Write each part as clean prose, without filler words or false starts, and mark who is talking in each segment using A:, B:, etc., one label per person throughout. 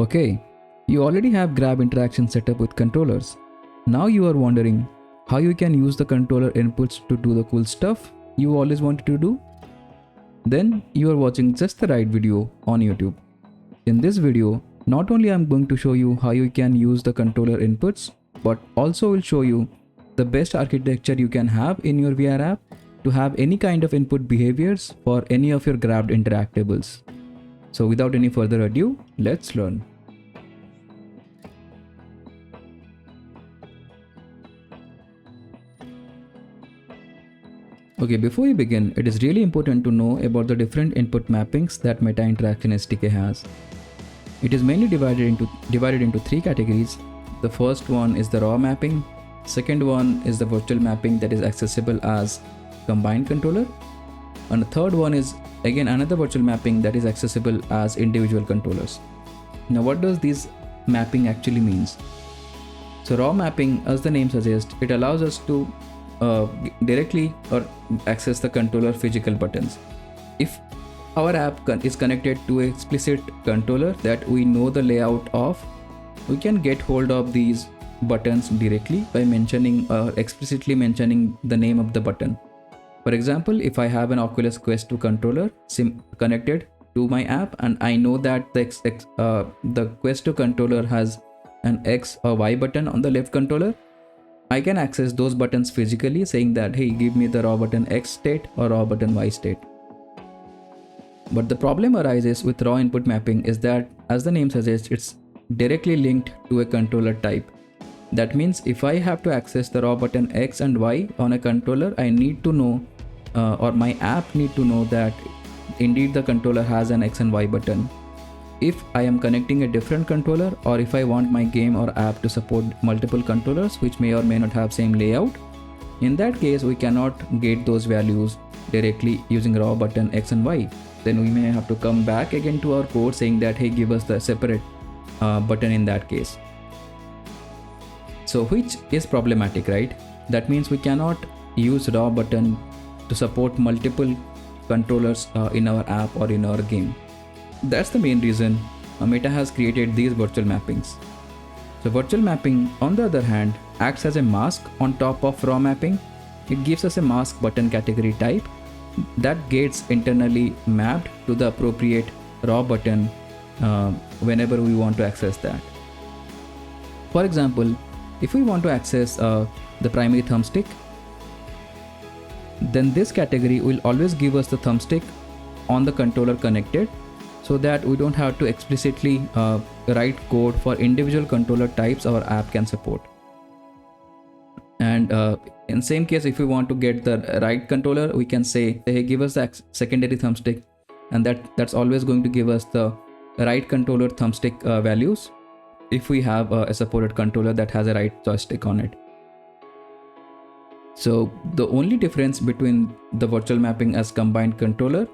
A: Okay, you already have Grab interaction set up with controllers. Now you are wondering how you can use the controller inputs to do the cool stuff you always wanted to do? Then you are watching just the right video on YouTube. In this video, not only I'm going to show you how you can use the controller inputs, but also will show you the best architecture you can have in your VR app to have any kind of input behaviors for any of your Grab Interactables. So without any further ado, let's learn. Okay, before we begin, it is really important to know about the different input mappings that Meta Interaction SDK has. It is mainly divided into three categories. The first one is the raw mapping. Second one is the virtual mapping that is accessible as combined controller. And the third one is again another virtual mapping that is accessible as individual controllers. Now what does this mapping actually means? So raw mapping, as the name suggests, it allows us to directly or access the controller physical buttons. If our app is connected to an explicit controller that we know the layout of, we can get hold of these buttons directly by mentioning or explicitly mentioning the name of the button. For example, if I have an Oculus Quest 2 controller connected to my app and I know that the Quest 2 controller has an X or Y button on the left controller, I can access those buttons physically saying that, hey, give me the raw button X state or raw button Y state. But the problem arises with raw input mapping is that, as the name suggests, it's directly linked to a controller type. That means if I have to access the raw button X and Y on a controller, I need to know or my app need to know that indeed the controller has an X and Y button. If I am connecting a different controller, or if I want my game or app to support multiple controllers which may or may not have same layout, in that case we cannot get those values directly using raw button X and Y. Then we may have to come back again to our code saying that, hey, give us the separate button in that case. So which is problematic, right? That means we cannot use raw button to support multiple controllers in our app or in our game. That's the main reason Meta has created these virtual mappings. So virtual mapping, on the other hand, acts as a mask on top of raw mapping. It gives us a mask button category type that gets internally mapped to the appropriate raw button whenever we want to access that. For example, if we want to access the primary thumbstick, then this category will always give us the thumbstick on the controller connected, so that we don't have to explicitly write code for individual controller types our app can support. And in same case, if we want to get the right controller, we can say, hey, give us the secondary thumbstick, and that's always going to give us the right controller thumbstick values if we have a supported controller that has a right joystick on it. So the only difference between the virtual mapping as combined controller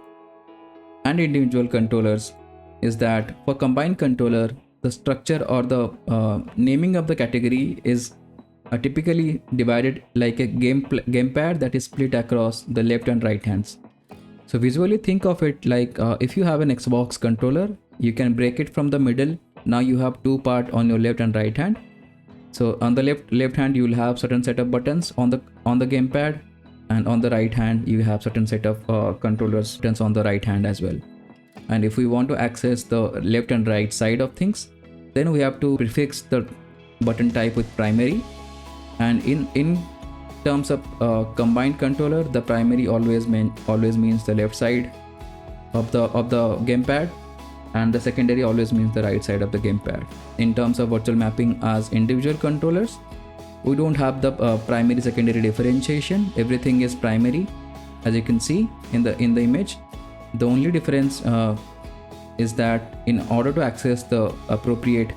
A: and individual controllers is that for combined controller, the structure or the naming of the category is typically divided like a gamepad that is split across the left and right hands. So visually think of it like if you have an Xbox controller, you can break it from the middle. Now you have two parts on your left and right hand. So on the left hand you will have certain set of buttons on the gamepad, and on the right hand you have certain set of controllers buttons on the right hand as well. And if we want to access the left and right side of things, then we have to prefix the button type with primary. And in terms of combined controller, the primary always means the left side of the gamepad, and the secondary always means the right side of the gamepad. In terms of virtual mapping as individual controllers, we don't have the primary secondary differentiation. Everything is primary, as you can see in the image. The only difference is that in order to access the appropriate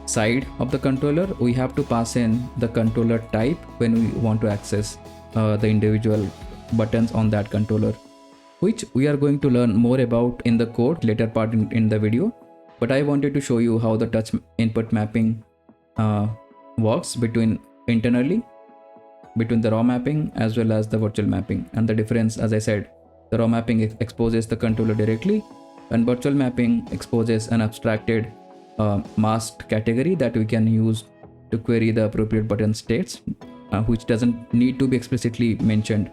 A: side of the controller, we have to pass in the controller type when we want to access the individual buttons on that controller, which we are going to learn more about in the code later part in the video. But I wanted to show you how the touch input mapping works internally between the raw mapping as well as the virtual mapping. And the difference, as I said, the raw mapping exposes the controller directly, and virtual mapping exposes an abstracted masked category that we can use to query the appropriate button states, which doesn't need to be explicitly mentioned,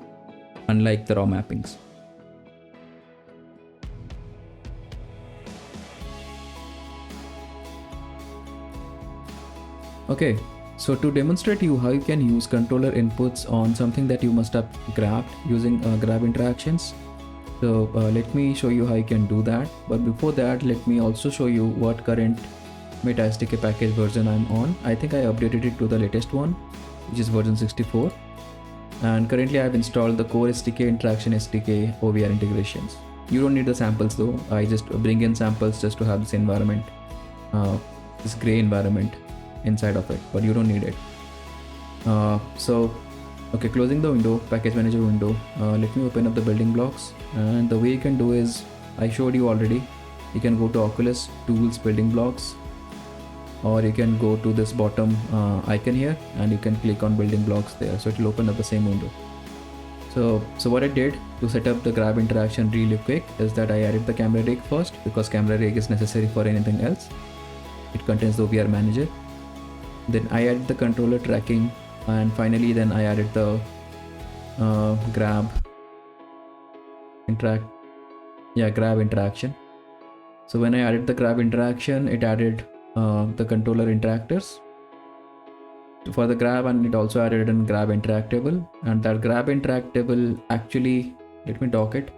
A: unlike the raw mappings. Okay, so to demonstrate you how you can use controller inputs on something that you must have grabbed using Grab interactions. So let me show you how you can do that. But before that, let me also show you what current Meta SDK package version I'm on. I think I updated it to the latest one, which is version 64. And currently I've installed the core SDK, interaction SDK, OVR integrations. You don't need the samples though. I just bring in samples just to have this environment, this gray environment inside of it, but you don't need it. Okay, closing the window, package manager window. Let me open up the building blocks, and the way you can do is, I showed you already. You can go to Oculus, Tools, Building Blocks, or you can go to this bottom icon here and you can click on building blocks there, so it will open up the same window. So what I did to set up the Grab interaction really quick is that I added the camera rig first, because camera rig is necessary for anything else. It contains the OVR manager. Then I added the controller tracking, and finally then I added the Grab interaction. So when I added the Grab interaction, it added the controller interactors for the Grab, and it also added an Grab Interactable. And that Grab Interactable actually, let me dock it.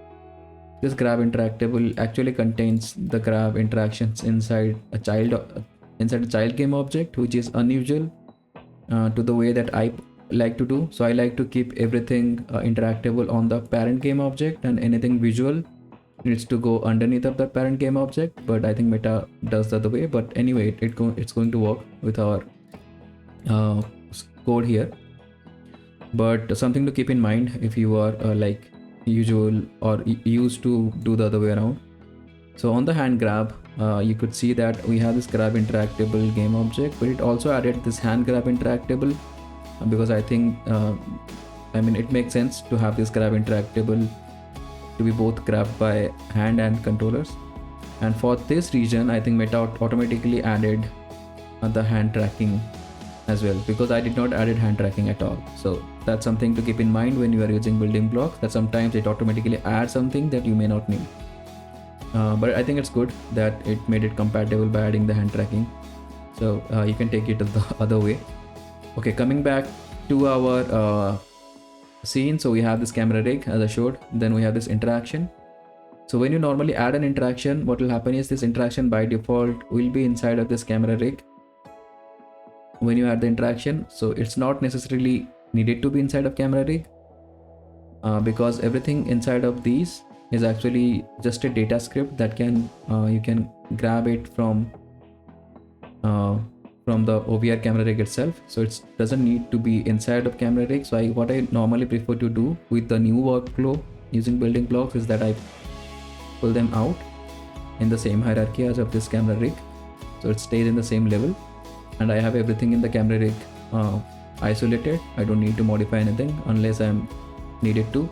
A: This Grab Interactable actually contains the Grab interactions inside a child game object, which is unusual to the way that I like to do. So I like to keep everything interactable on the parent game object, and anything visual needs to go underneath of the parent game object. But I think Meta does the other way. But anyway, it's going to work with our code here. But something to keep in mind if you are like usual or used to do the other way around. So on the hand grab, you could see that we have this Grab Interactable game object, but it also added this hand Grab Interactable, because I think it makes sense to have this Grab Interactable to be both grabbed by hand and controllers. And for this region, I think Meta automatically added the hand tracking as well, because I did not added hand tracking at all. So that's something to keep in mind when you are using building blocks, that sometimes it automatically adds something that you may not need. But I think it's good that it made it compatible by adding the hand tracking. So you can take it the other way. Okay, coming back to our scene. So we have this camera rig as I showed, then we have this interaction. So when you normally add an interaction, what will happen is this interaction by default will be inside of this camera rig when you add the interaction. So it's not necessarily needed to be inside of camera rig, because everything inside of these is actually just a data script that can you can grab it from the OVR camera rig itself. So it doesn't need to be inside of camera rig. So what I normally prefer to do with the new workflow using building blocks is that I pull them out in the same hierarchy as of this camera rig, so it stays in the same level, and I have everything in the camera rig isolated. I don't need to modify anything unless I'm needed to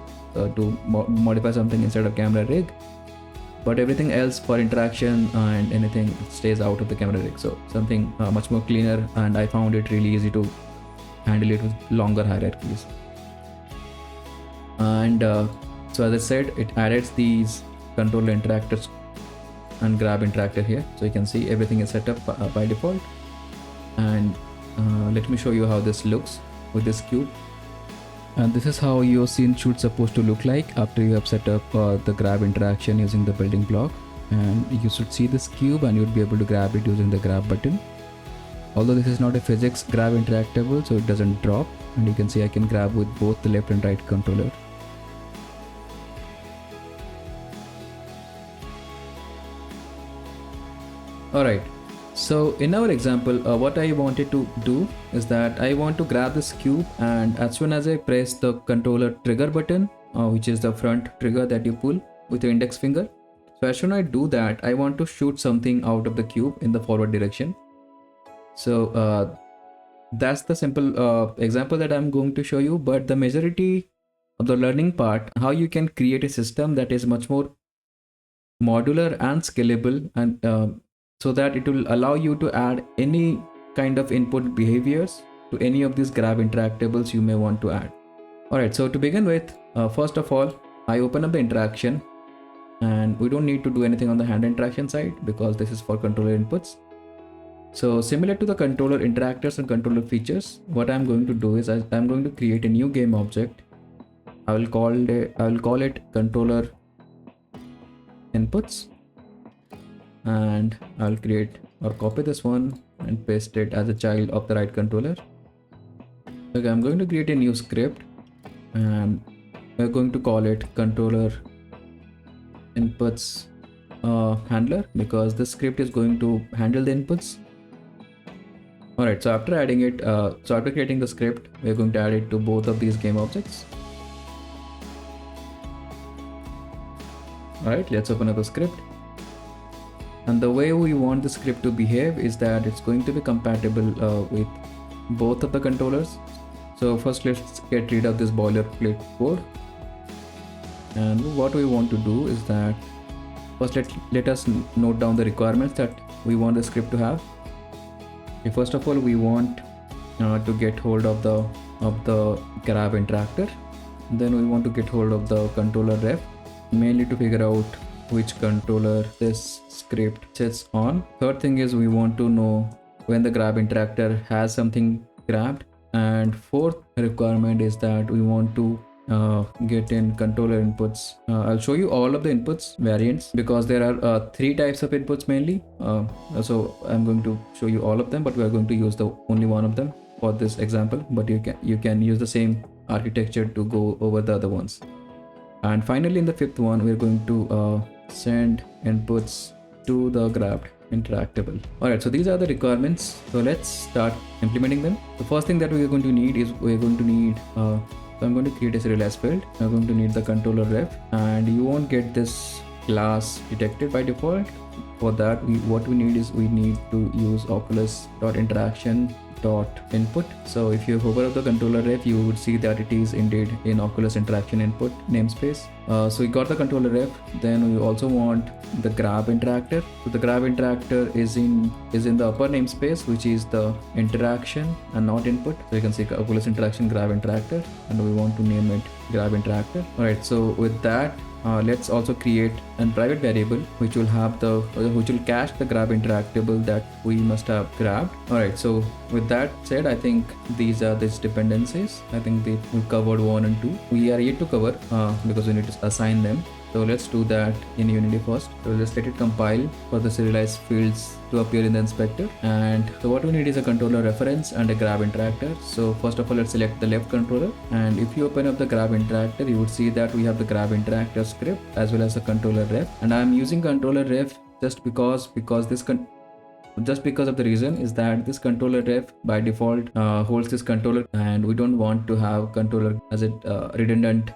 A: modify something inside of camera rig, but everything else for interaction and anything stays out of the camera rig. So something much more cleaner, and I found it really easy to handle it with longer hierarchies. And so as I said, it adds these controller interactors and Grab interactor here, so you can see everything is set up by default. And let me show you how this looks with this cube. And this is how your scene should supposed to look like after you have set up the Grab interaction using the building block. And you should see this cube and you'd be able to grab it using the grab button. Although this is not a physics Grab interactable, so it doesn't drop, and you can see I can grab with both the left and right controller. Alright, so in our example, what I wanted to do is that I want to grab this cube, and as soon as I press the controller trigger button, which is the front trigger that you pull with your index finger. So as soon as I do that, I want to shoot something out of the cube in the forward direction. So that's the simple example that I'm going to show you, but the majority of the learning part, how you can create a system that is much more modular and scalable, and so that it will allow you to add any kind of input behaviors to any of these Grab Interactables you may want to add. Alright, so to begin with, first of all, I open up the interaction, and we don't need to do anything on the hand interaction side because this is for controller inputs. So similar to the controller interactors and controller features, what I'm going to do is I'm going to create a new game object. I will call it controller inputs, and I'll create or copy this one and paste it as a child of the right controller. Okay, I'm going to create a new script, and we're going to call it controller inputs handler, because this script is going to handle the inputs. Alright, so after adding it, after creating the script, we're going to add it to both of these game objects. Alright, let's open up the script. And the way we want the script to behave is that it's going to be compatible with both of the controllers. So first let's get rid of this boilerplate code. And what we want to do is that first let us note down the requirements that we want the script to have. Okay, first of all, we want to get hold of the Grab interactor. Then we want to get hold of the controller ref, mainly to figure out which controller this script sits on. Third thing is we want to know when the Grab interactor has something grabbed. And fourth requirement is that we want to get in controller inputs. I'll show you all of the inputs variants because there are 3 types of inputs mainly. So I'm going to show you all of them, but we are going to use the only one of them for this example. But you can use the same architecture to go over the other ones. And finally, in the 5th one, we're going to send inputs to the Grab Interactable. Alright, so these are the requirements. So let's start implementing them. The first thing that we're going to need is so I'm going to create a serialized field. I'm going to need the controller ref, and you won't get this class detected by default. For that, what we need to use oculus.interaction.input. So if you hover up the controller ref, you would see that it is indeed in Oculus interaction input namespace. So we got the controller ref. Then we also want the Grab interactor. So the Grab interactor is in the upper namespace, which is the interaction and not input. So you can see Oculus interaction Grab interactor, and we want to name it Grab interactor. Alright, so with that, let's also create a private variable which will cache the Grab interactable that we must have grabbed. Alright, so with that said, I think these are these dependencies. I think we covered 1 and 2. We are yet to cover because we need to assign them. So let's do that in Unity first. So just let it compile for the serialized fields to appear in the inspector. And so what we need is a controller reference and a Grab interactor. So first of all, let's select the left controller. And if you open up the Grab interactor, you would see that we have the Grab interactor script as well as the controller ref. And I'm using controller ref just because of the reason is that this controller ref by default holds this controller, and we don't want to have controller as a redundant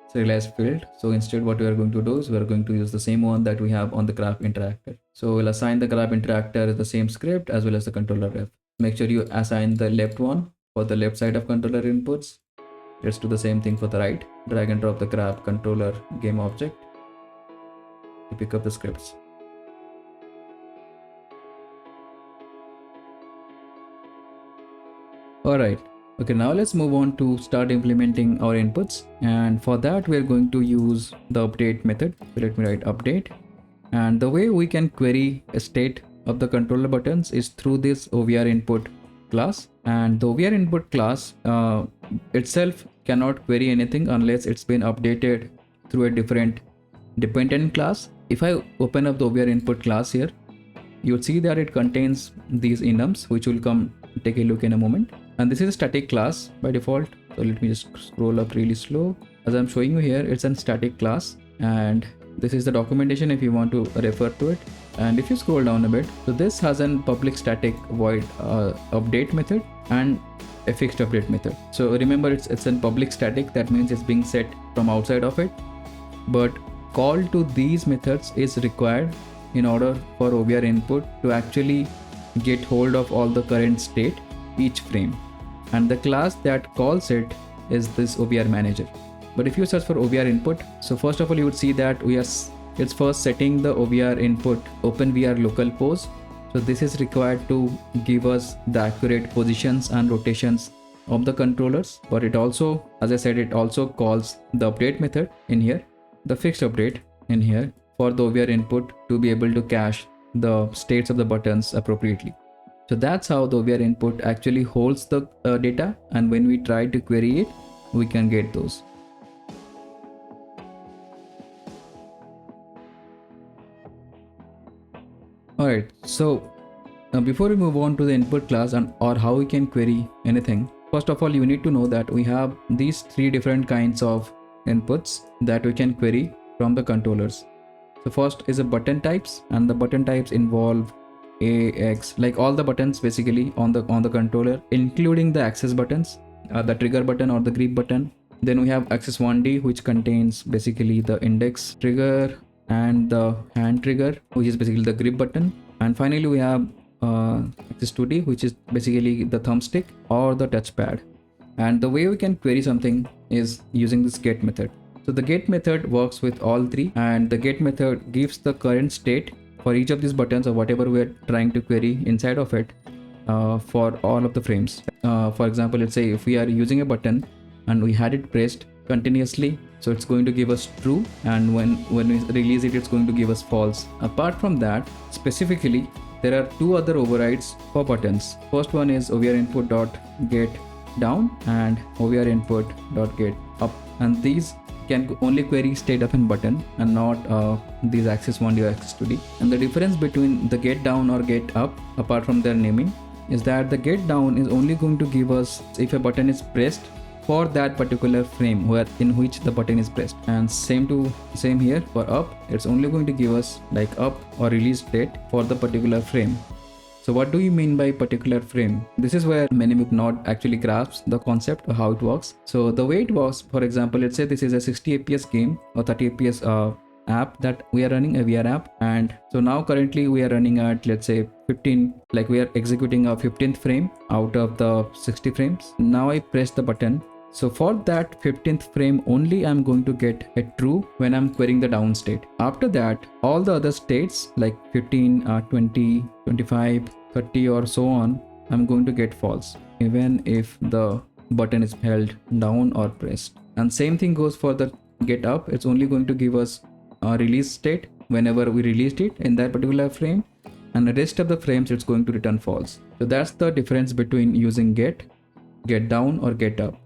A: serialized field. So instead what we are going to do is we are going to use the same one that we have on the Grab interactor. So we'll assign the Grab interactor the same script as well as the controller ref. Make sure you assign the left one for the left side of controller inputs. Let's do the same thing for the right. Drag and drop the Grab controller game object to pick up the scripts. Alright. Okay, now let's move on to start implementing our inputs, and for that we're going to use the update method. So let me write update, and the way we can query a state of the controller buttons is through this OVRInput class. And the OVRInput class itself cannot query anything unless it's been updated through a different dependent class. If I open up the OVRInput class here, you'll see that it contains these enums, which will come take a look in a moment. And this is a static class by default. So let me just scroll up really slow. As I'm showing you here, it's a static class, and this is the documentation if you want to refer to it. And if you scroll down a bit, so this has a public static void update method and a fixed update method. So remember, it's a public static. That means it's being set from outside of it, but call to these methods is required in order for OVRInput to actually get hold of all the current state each frame. And the class that calls it is this OVR manager. But if you search for OVRInput, so first of all, you would see that it's first setting the OVRInput OpenVR local pose So this is required to give us the accurate positions and rotations of the controllers, but it also, as I said, it also calls the update method in here, the fixed update in here, for the OVR input to be able to cache the states of the buttons appropriately. So that's how the OVR input actually holds the data, and when we try to query it, we can get those. Alright, so before we move on to the input class and or how we can query anything, first of all, you need to know that we have these three different kinds of inputs that we can query from the controllers. So first is a button types, and the button types involve A, X, like all the buttons basically on the controller, including the access buttons, the trigger button or the grip button. Then we have access 1D, which contains basically the index trigger and the hand trigger, which is basically the grip button. And finally we have access 2D, which is basically the thumbstick or the touchpad. And the way we can query something is using this get method. So the get method works with all three, and the get method gives the current state for each of these buttons or whatever we are trying to query inside of it for all of the frames. For example, let's say if we are using a button and we had it pressed continuously, so it's going to give us true, and when we release it, it's going to give us false. Apart from that, specifically, there are two other overrides for buttons. First one is OVRInput.getDown and OVRInput.getUp, and these can only query state up in button and not these access 1D or access 2D. And the difference between the GetDown or GetUp, apart from their naming, is that the GetDown is only going to give us if a button is pressed for that particular frame in which the button is pressed, and same here for up, it's only going to give us like up or release date for the particular frame. So what do you mean by particular frame? This is where many people not actually grasp the concept of how it works. So the way it works, for example, let's say this is a 60 fps game or 30 fps app that we are running, a VR app, and so now currently we are running at, let's say, 15, like we are executing a 15th frame out of the 60 frames. Now I press the button. So for that 15th frame only, I'm going to get a true when I'm querying the down state. After that, all the other states like 15, 20, 25, 30 or so on, I'm going to get false, even if the button is held down or pressed. And same thing goes for the get up. It's only going to give us a release state whenever we released it in that particular frame, and the rest of the frames it's going to return false. So that's the difference between using get down or get up.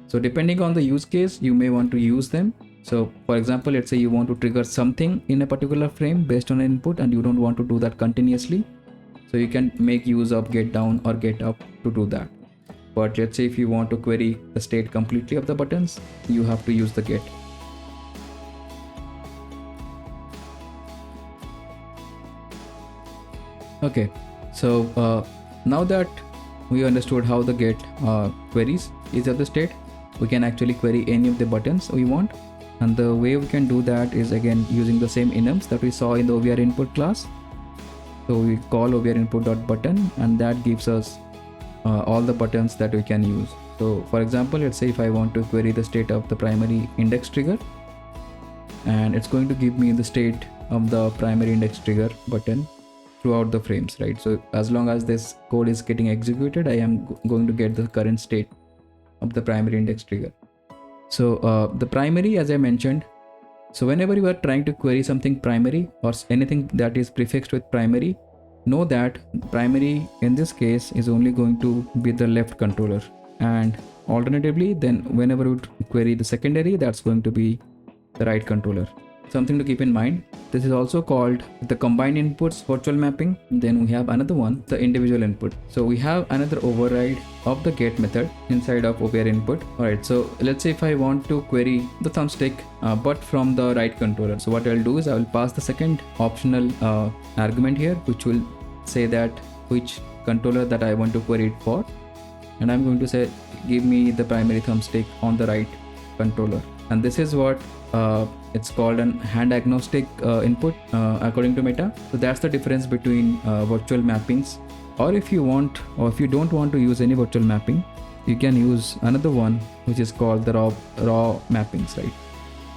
A: So depending on the use case, you may want to use them. So for example, let's say you want to trigger something in a particular frame based on an input and you don't want to do that continuously, so you can make use of get down or get up to do that. But let's say if you want to query the state completely of the buttons, you have to use the get. Okay, so now that we understood how the get queries each of the state, we can actually query any of the buttons we want. And the way we can do that is again using the same enums that we saw in the OVRInput class. So we call OVRInput.button, and that gives us all the buttons that we can use. So for example, let's say if I want to query the state of the primary index trigger, and it's going to give me the state of the primary index trigger button throughout the frames, right? So as long as this code is getting executed, I am going to get the current state of the primary index trigger. So the primary, as I mentioned, so whenever you are trying to query something primary or anything that is prefixed with primary, know that primary in this case is only going to be the left controller, and alternatively then whenever you query the secondary, that's going to be the right controller. Something to keep in mind, this is also called the combined inputs virtual mapping. Then we have another one, the individual input. So we have another override of the get method inside of OVRInput. Alright, so let's say if I want to query the thumbstick but from the right controller, so what I'll do is I will pass the second optional argument here, which will say that which controller that I want to query it for, and I'm going to say give me the primary thumbstick on the right controller. And this is what it's called an hand agnostic input according to Meta. So that's the difference between virtual mappings, or if you want, or if you don't want to use any virtual mapping, you can use another one which is called the raw mappings, right?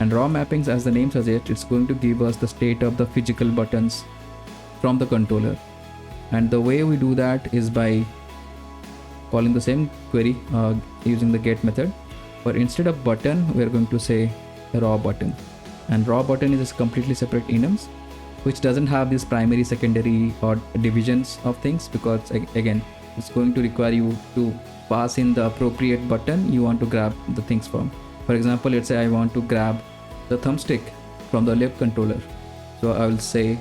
A: And raw mappings, as the name suggests, it's going to give us the state of the physical buttons from the controller. And the way we do that is by calling the same query using the get method, but instead of button we are going to say raw button, and raw button is a completely separate enums which doesn't have this primary, secondary or divisions of things, because again it's going to require you to pass in the appropriate button you want to grab the things from. For example, let's say I want to grab the thumbstick from the left controller, so I will say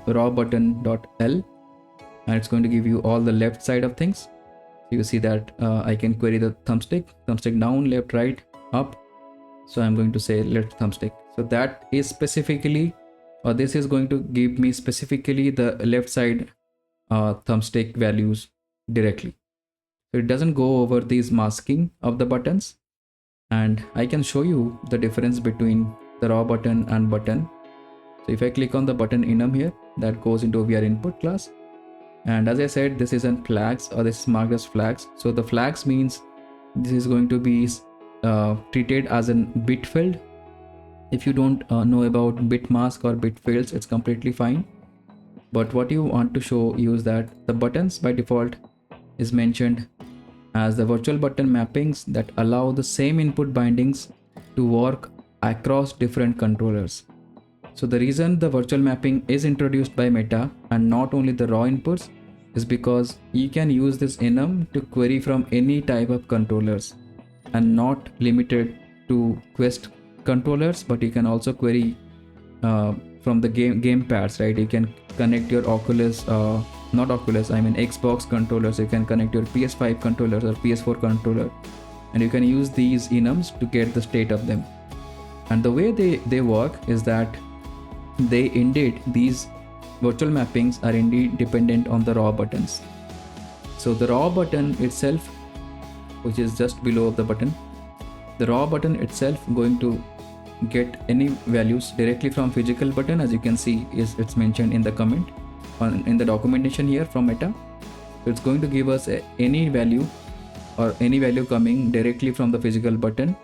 A: raw button.l, and it's going to give you all the left side of things. You see that I can query the thumbstick down, left, right, up. So I'm going to say left thumbstick. So that is specifically, or this is going to give me specifically the left side thumbstick values directly. So it doesn't go over these masking of the buttons. And I can show you the difference between the raw button and button. So if I click on the button enum here, that goes into OVRInput class. And as I said, this isn't flags, or this is marked as flags. So the flags means this is going to be treated as an bit field. If you don't know about bit mask or bit fields, it's completely fine. But what you want to show you is that the buttons by default is mentioned as the virtual button mappings that allow the same input bindings to work across different controllers. So the reason the virtual mapping is introduced by Meta and not only the raw inputs is because you can use this enum to query from any type of controllers, and not limited to Quest controllers, but you can also query from the game pads, right? You can connect your Xbox controllers. You can connect your PS5 controllers or PS4 controller, and you can use these enums to get the state of them. And the way they work is that these virtual mappings are indeed dependent on the raw buttons. So the raw button itself, which is just below the button, the raw button itself going to get any values directly from physical button. As you can see, it's mentioned in the comment in the documentation here from Meta. So it's going to give us any value or any value coming directly from the physical button,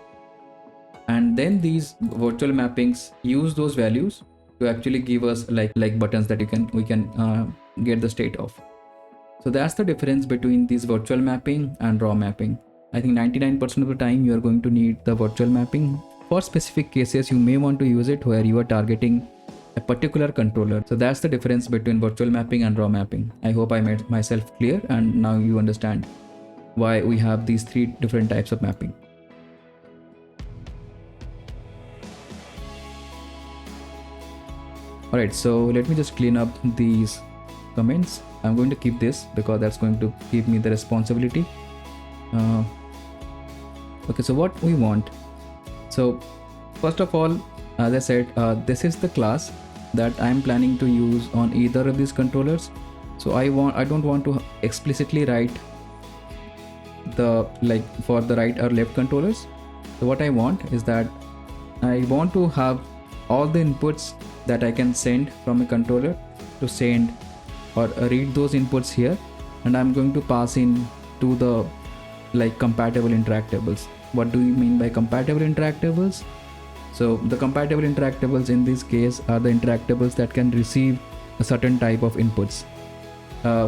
A: and then these virtual mappings use those values to actually give us like buttons that we can get the state of. So that's the difference between these virtual mapping and raw mapping. I think 99% of the time you are going to need the virtual mapping. For specific cases you may want to use it where you are targeting a particular controller. So that's the difference between virtual mapping and raw mapping. I hope I made myself clear, and now you understand why we have these three different types of mapping. Alright, so let me just clean up these comments. I'm going to keep this because that's going to give me the responsibility. Okay, so what we want. So first of all, as I said, this is the class that I'm planning to use on either of these controllers. So I don't want to explicitly write the for the right or left controllers. So what I want is that I want to have all the inputs that I can send from a controller to send or read those inputs here, and I'm going to pass in to the compatible interactables. What do we mean by compatible interactables? So the compatible interactables in this case are the interactables that can receive a certain type of inputs,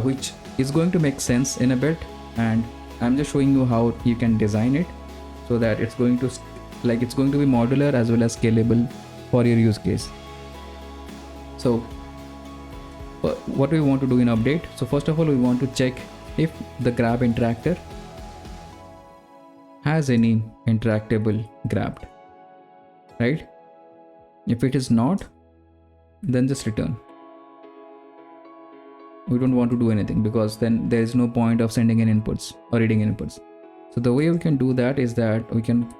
A: which is going to make sense in a bit, and I'm just showing you how you can design it so that it's going to be modular as well as scalable for your use case. So what we want to do in update. So first of all, we want to check if the grab interactor has any interactable grabbed, right? If it is not, then just return. We don't want to do anything because then there is no point of sending in inputs or reading inputs. So the way we can do that is that we can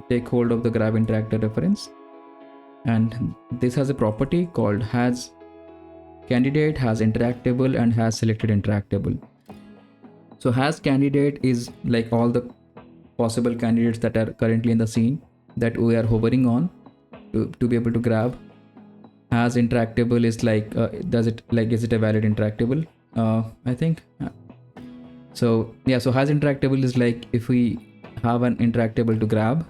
A: take hold of the grab interactor reference, and this has a property called has candidate, has interactable, and has selected interactable. So has candidate is like all the possible candidates that are currently in the scene that we are hovering on to be able to grab. Has interactable is is it a valid interactable? I think so. Yeah, so has interactable is like if we have an interactable to grab.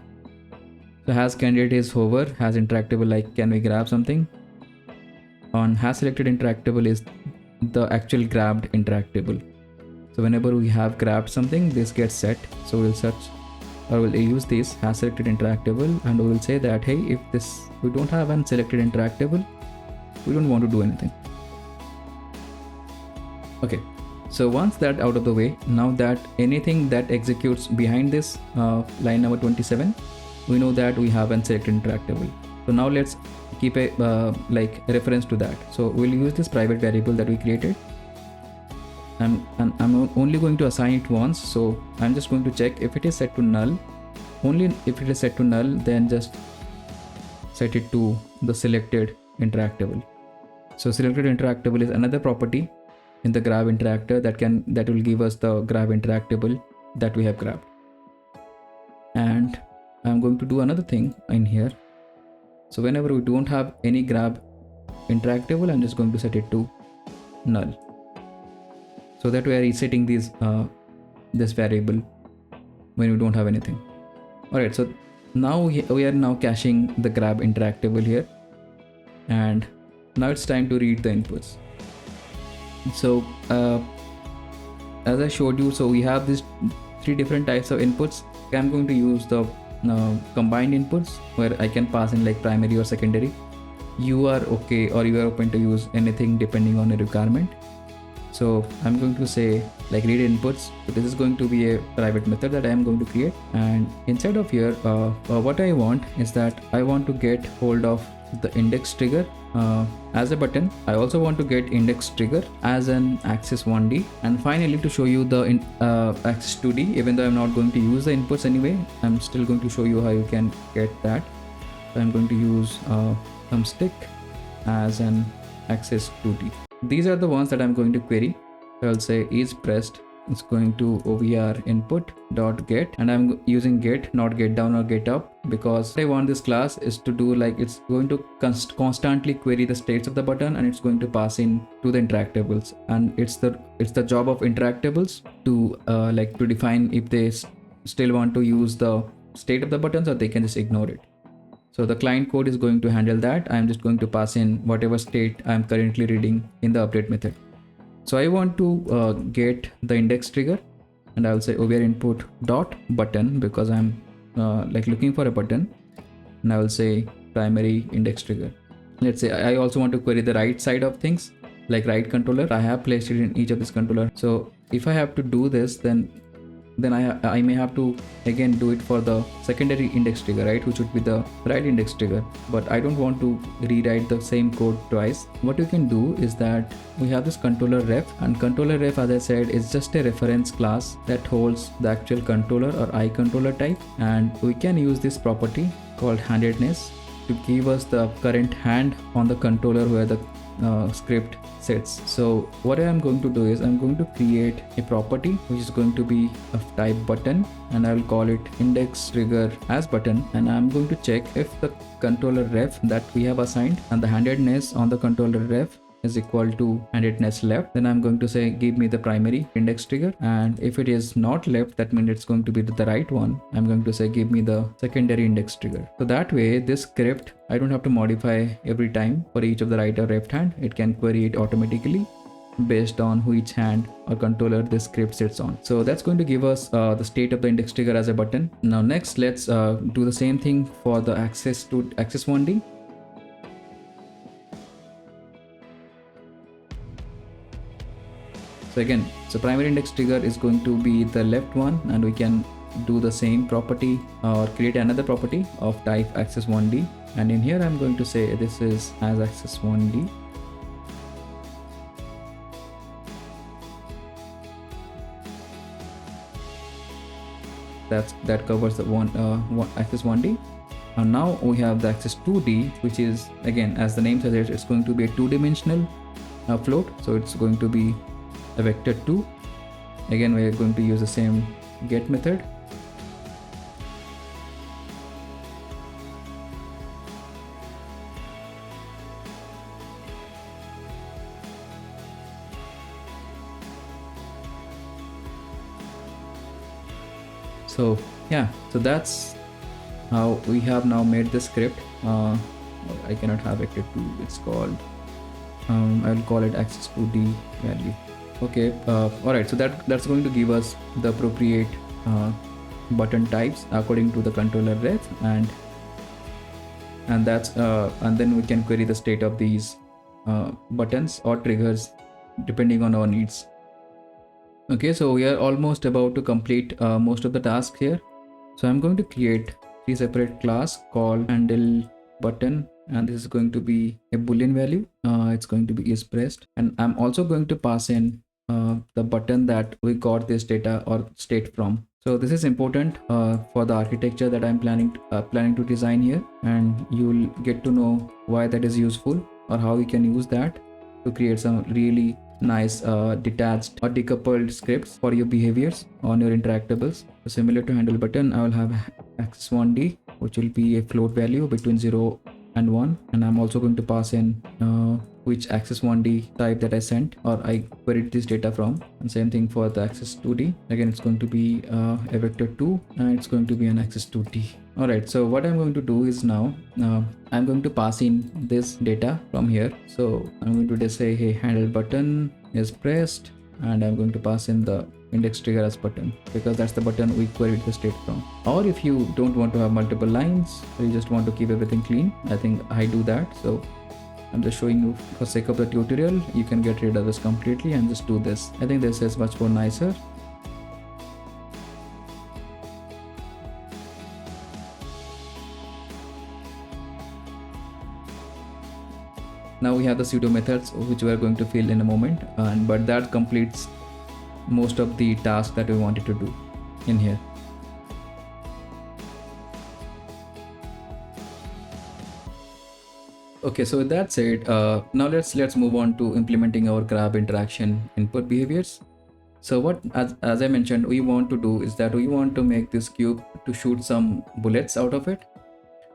A: So has candidate is hover, has interactable like can we grab something. On has selected interactable is the actual grabbed interactable. So whenever we have grabbed something, this gets set. So we'll search, or we'll use this has selected interactable, and we will say that, hey, if this we don't have an selected interactable, we don't want to do anything. Okay, so once that out of the way, now that anything that executes behind this line number 27, we know that we have an selected interactable. So now let's keep a like reference to that. So we'll use this private variable that we created, and I'm only going to assign it once. So I'm just going to check if it is set to null. Only if it is set to null, then just set it to the selected interactable. So selected interactable is another property in the grab interactor that will give us the grab interactable that we have grabbed. And I'm going to do another thing in here. So whenever we don't have any grab interactable, I'm just going to set it to null. So that we are resetting these this variable when we don't have anything. Alright, so now we are now caching the grab interactable here, and now it's time to read the inputs. So as I showed you, so we have these 3 different types of inputs. I'm going to use the combined inputs, where I can pass in like primary or secondary. You are okay, or you are open to use anything depending on a requirement. So I'm going to say like read inputs. So this is going to be a private method that I am going to create, and inside of here what I want is that I want to get hold of the index trigger as a button. I also want to get index trigger as an axis 1D, and finally to show you the axis 2D. Even though I'm not going to use the inputs anyway, I'm still going to show you how you can get that. So I'm going to use thumbstick as an axis 2D. These are the ones that I'm going to query. So I'll say is pressed. It's going to OVRInput.get, and I'm using get, not GetDown or GetUp, because I want this class is to do like it's going to constantly query the states of the button, and it's going to pass in to the interactables, and it's the job of interactables to like to define if they still want to use the state of the buttons, or they can just ignore it. So the client code is going to handle that. I'm just going to pass in whatever state I'm currently reading in the update method. So I want to get the index trigger, and I'll say OVRInput.button because I'm like looking for a button, and I will say primary index trigger. Let's say I also want to query the right side of things, like right controller. I have placed it in each of this controller. So if I have to do this, then I may have to again do it for the secondary index trigger, right, which would be the right index trigger. But I don't want to rewrite the same code twice. What you can do is that we have this controller ref, and controller ref, as I said, is just a reference class that holds the actual controller or iController type, and we can use this property called handedness to give us the current hand on the controller where the script sets. So what I am going to do is I'm going to create a property which is going to be of type button, and I will call it index trigger as button, and I'm going to check if the controller ref that we have assigned and the handedness on the controller ref is equal to handedness left. Then I'm going to say give me the primary index trigger, and if it is not left, that means it's going to be the right one. I'm going to say give me the secondary index trigger. So that way this script, I don't have to modify every time for each of the right or left hand. It can query it automatically based on which hand or controller this script sits on. So that's going to give us the state of the index trigger as a button. Now next, let's do the same thing for the axis 1D. So again, so primary index trigger is going to be the left one, and we can do the same property or create another property of type axis 1D, and in here I'm going to say this is as axis 1D. That covers the one axis 1D. And now we have the axis 2D, which is, again, as the name says, it's going to be a two-dimensional float. So it's going to be a vector 2. Again, we are going to use the same get method. So yeah, so that's how we have now made this script. I cannot have vector 2, it's called I'll call it access 2D value. Okay, all right, so that's going to give us the appropriate button types according to the controller ref, and that's and then we can query the state of these buttons or triggers depending on our needs. Okay, so we are almost about to complete most of the tasks here. So I'm going to create 3 separate class called handle button, and this is going to be a boolean value. It's going to be is pressed, and I'm also going to pass in the button that we got this data or state from. So this is important for the architecture that I'm planning to design here, and you'll get to know why that is useful or how you can use that to create some really nice detached or decoupled scripts for your behaviors on your interactables. So similar to handle button, I will have access 1D, which will be a float value between 0 and 1, and I'm also going to pass in which access 1D type that I sent or I queried this data from, and same thing for the access 2D. Again, it's going to be a vector 2, and it's going to be an access 2D. All right, so what I'm going to do is now I'm going to pass in this data from here. So I'm going to just say, hey, handle button is pressed, and I'm going to pass in the index trigger as button because that's the button we queried the state from. Or if you don't want to have multiple lines, or you just want to keep everything clean, I think I do that. So I'm just showing you for sake of the tutorial. You can get rid of this completely and just do this. I think this is much more nicer. Now we have the pseudo methods, which we are going to fill in a moment, but that completes most of the tasks that we wanted to do in here. Okay, so with that said, now let's move on to implementing our Grab interaction input behaviors. So what, as I mentioned, we want to do is that we want to make this cube to shoot some bullets out of it,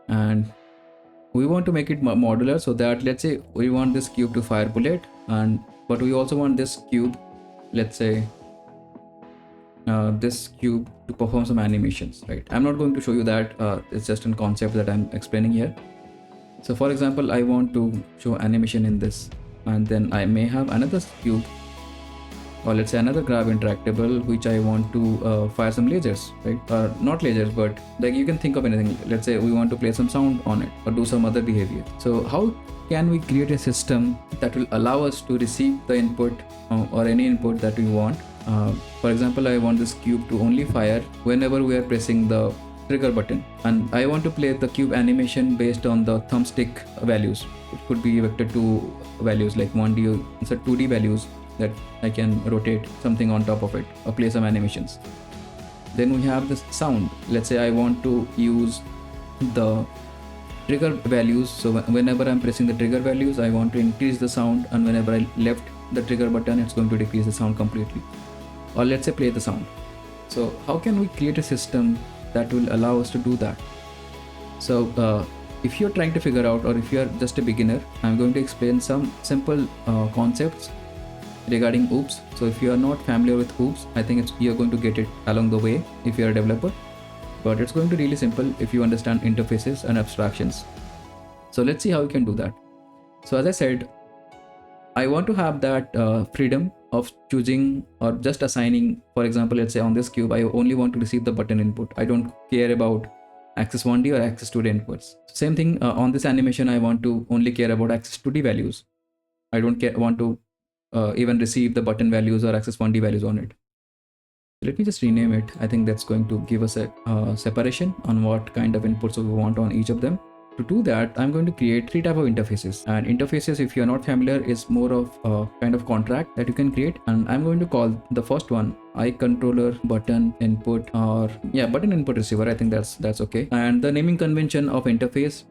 A: and we want to make it modular, so that let's say we want this cube to fire bullet, but we also want this cube, let's say this cube to perform some animations, right? I'm not going to show you that, it's just a concept that I'm explaining here. So for example, I want to show animation in this, and then I may have another cube, or let's say another Grab interactable, which I want to fire some lasers, right? Not lasers, but like you can think of anything. Let's say we want to play some sound on it or do some other behavior. So how can we create a system that will allow us to receive the input or any input that we want? For example, I want this cube to only fire whenever we are pressing the trigger button, and I want to play the cube animation based on the thumbstick values. It could be vector 2 values like 1D, it's a 2D values that I can rotate something on top of it or play some animations. Then we have the sound. Let's say I want to use the trigger values, so whenever I'm pressing the trigger values, I want to increase the sound, and whenever I left the trigger button, it's going to decrease the sound completely. Or let's say play the sound. So how can we create a system that will allow us to do that? So if you're trying to figure out, or if you're just a beginner, I'm going to explain some simple concepts regarding OOPs. So if you are not familiar with OOPs, I think you're going to get it along the way if you're a developer, but it's going to be really simple if you understand interfaces and abstractions. So let's see how you can do that. So as I said, I want to have that freedom of choosing or just assigning. For example, let's say on this cube, I only want to receive the button input. I don't care about access 1D or access 2D inputs. Same thing on this animation, I want to only care about access 2D values. I don't want to even receive the button values or access 1D values on it. Let me just rename it. I think that's going to give us a separation on what kind of inputs we want on each of them. To do that, I'm going to create 3 types of interfaces, and interfaces, if you're not familiar, is more of a kind of contract that you can create, and I'm going to call the first one iController button input, or button input receiver. I think that's okay. And the naming convention of interface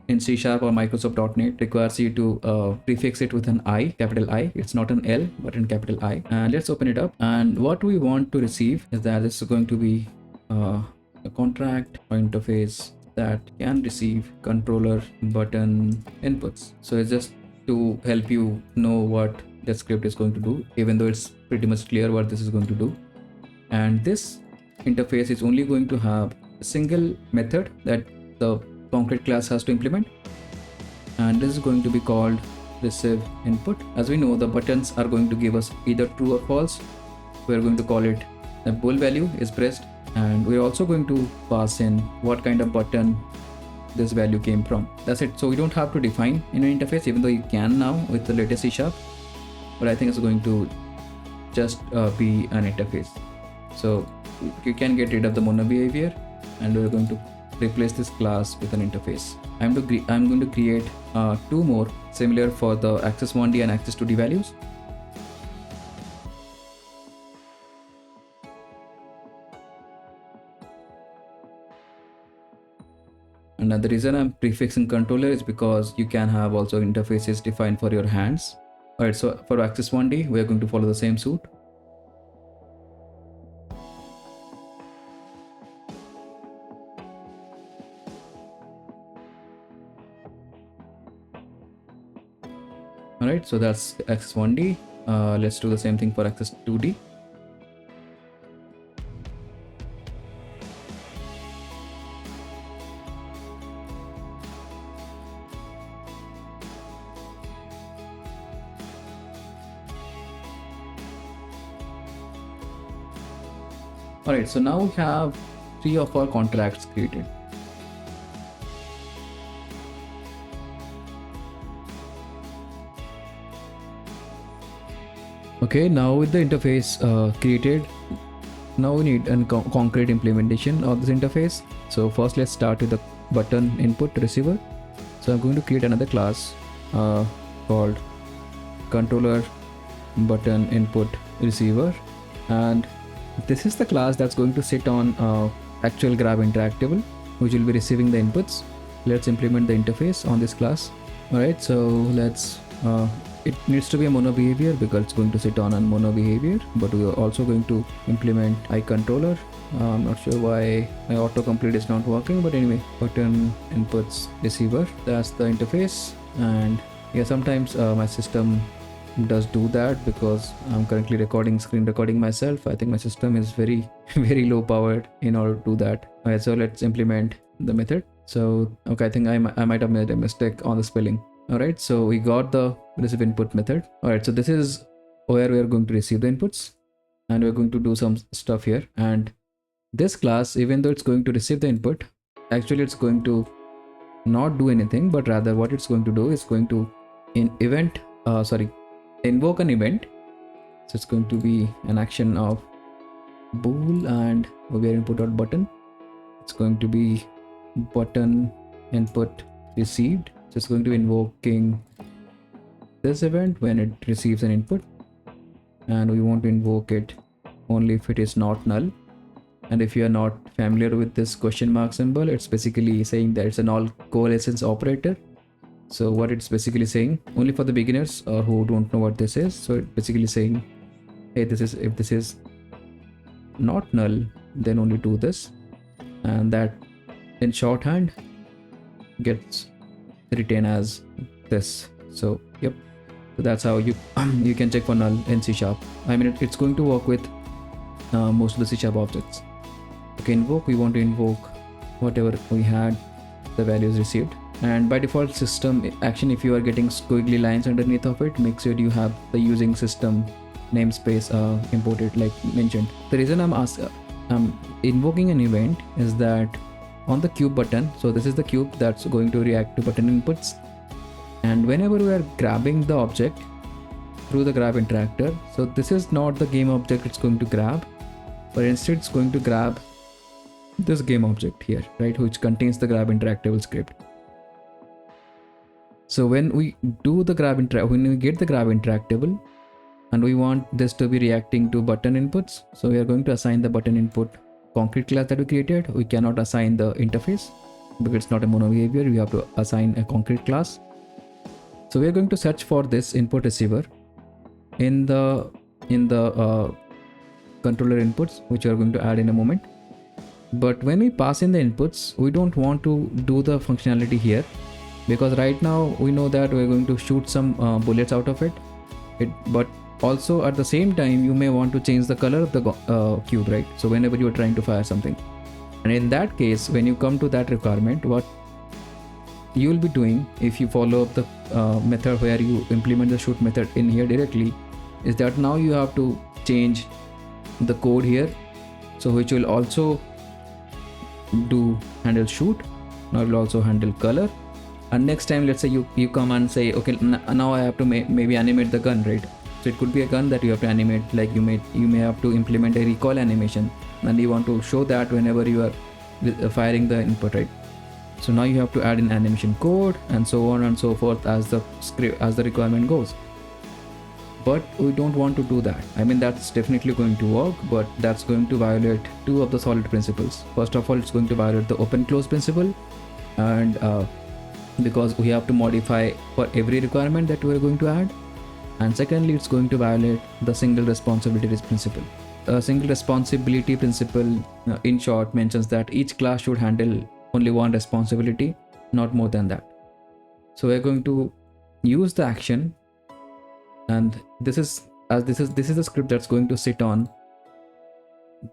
A: in C# or Microsoft.NET requires you to prefix it with an I, capital I. It's not an L, but in capital I. And let's open it up. And what we want to receive is that this is going to be a contract or interface that can receive controller button inputs. So it's just to help you know what the script is going to do, even though it's pretty much clear what this is going to do. And this interface is only going to have a single method that the concrete class has to implement, and this is going to be called receive input. As we know, the buttons are going to give us either true or false. We're going to call it a bool value is pressed, and we're also going to pass in what kind of button this value came from. That's it. So we don't have to define in an interface, even though you can now with the latest C#, but I think it's going to just be an interface. So you can get rid of the mono behavior, and we're going to replace this class with an interface. I'm going to create two more similar for the access1D and access2D values. And the reason I'm prefixing controller is because you can have also interfaces defined for your hands. Alright, so for access1D, we're going to follow the same suit. Alright, so that's access1D. Let's do the same thing for access2D. Alright, so now we have 3 of our contracts created. Okay, now with the interface created, now we need a concrete implementation of this interface. So first let's start with the button input receiver. So I'm going to create another class called controller button input receiver, and this is the class that's going to sit on actual Grab Interactable, which will be receiving the inputs. Let's implement the interface on this class. Alright, so let's it needs to be a mono behavior because it's going to sit on a mono behavior, but we are also going to implement iController. I'm not sure why my autocomplete is not working, but anyway, button inputs receiver, that's the interface. And yeah, sometimes my system does do that because I'm currently screen recording myself. I think my system is very low powered in order to do that. Alright, so let's implement the method. So okay, I think I might have made a mistake on the spelling. Alright, so we got the receive input method. Alright, so this is where we are going to receive the inputs, and we're going to do some stuff here. And this class, even though it's going to receive the input, actually it's going to not do anything, but rather what it's going to do is going to invoke an event. So it's going to be an action of bool and OVRInput.button. It's going to be button input received. So it's going to be invoking this event when it receives an input, and we want to invoke it only if it is not null. And if you are not familiar with this question mark symbol, it's basically saying that it's a null coalescence operator. So what it's basically saying, only for the beginners who don't know what this is, so it's basically saying, hey, if this is not null, then only do this, and that in shorthand gets written as this. So yep, so that's how you you can check for null in C#. I mean, it's going to work with most of the C# objects. Okay, invoke, we want to invoke whatever we had the values received, and by default system action, if you are getting squiggly lines underneath of it, make sure you have the using system namespace imported like mentioned. The reason I'm invoking an event is that on the cube button, so this is the cube that's going to react to button inputs, and whenever we are grabbing the object through the grab interactor, so this is not the game object it's going to grab, but instead it's going to grab this game object here, right, which contains the grab interactable script. So when we do the when we get the grab interactable and we want this to be reacting to button inputs, so we are going to assign the button input concrete class that we created. We cannot assign the interface because it's not a mono behavior. We have to assign a concrete class. So we are going to search for this input receiver in the controller inputs, which we are going to add in a moment. But when we pass in the inputs, we don't want to do the functionality here, because right now we know that we're going to shoot some bullets out of it. But also at the same time, you may want to change the color of the cube, right? So whenever you are trying to fire something, and in that case, when you come to that requirement, what you will be doing if you follow up the method where you implement the shoot method in here directly is that now you have to change the code here, so which will also do handle shoot. Now it will also handle color, and next time let's say you come and say okay, now I have to maybe animate the gun, right? So it could be a gun that you have to animate, like you may have to implement a recoil animation, and you want to show that whenever you are firing the input, right? So now you have to add in animation code and so on and so forth as the script, as the requirement goes. But we don't want to do that. I mean, that's definitely going to work, but that's going to violate two of the solid principles. First of all, it's going to violate the open close principle, and because we have to modify for every requirement that we're going to add. And secondly, it's going to violate the single responsibility principle. A single responsibility principle, in short, mentions that each class should handle only one responsibility, not more than that. So we're going to use the action, and this is the script that's going to sit on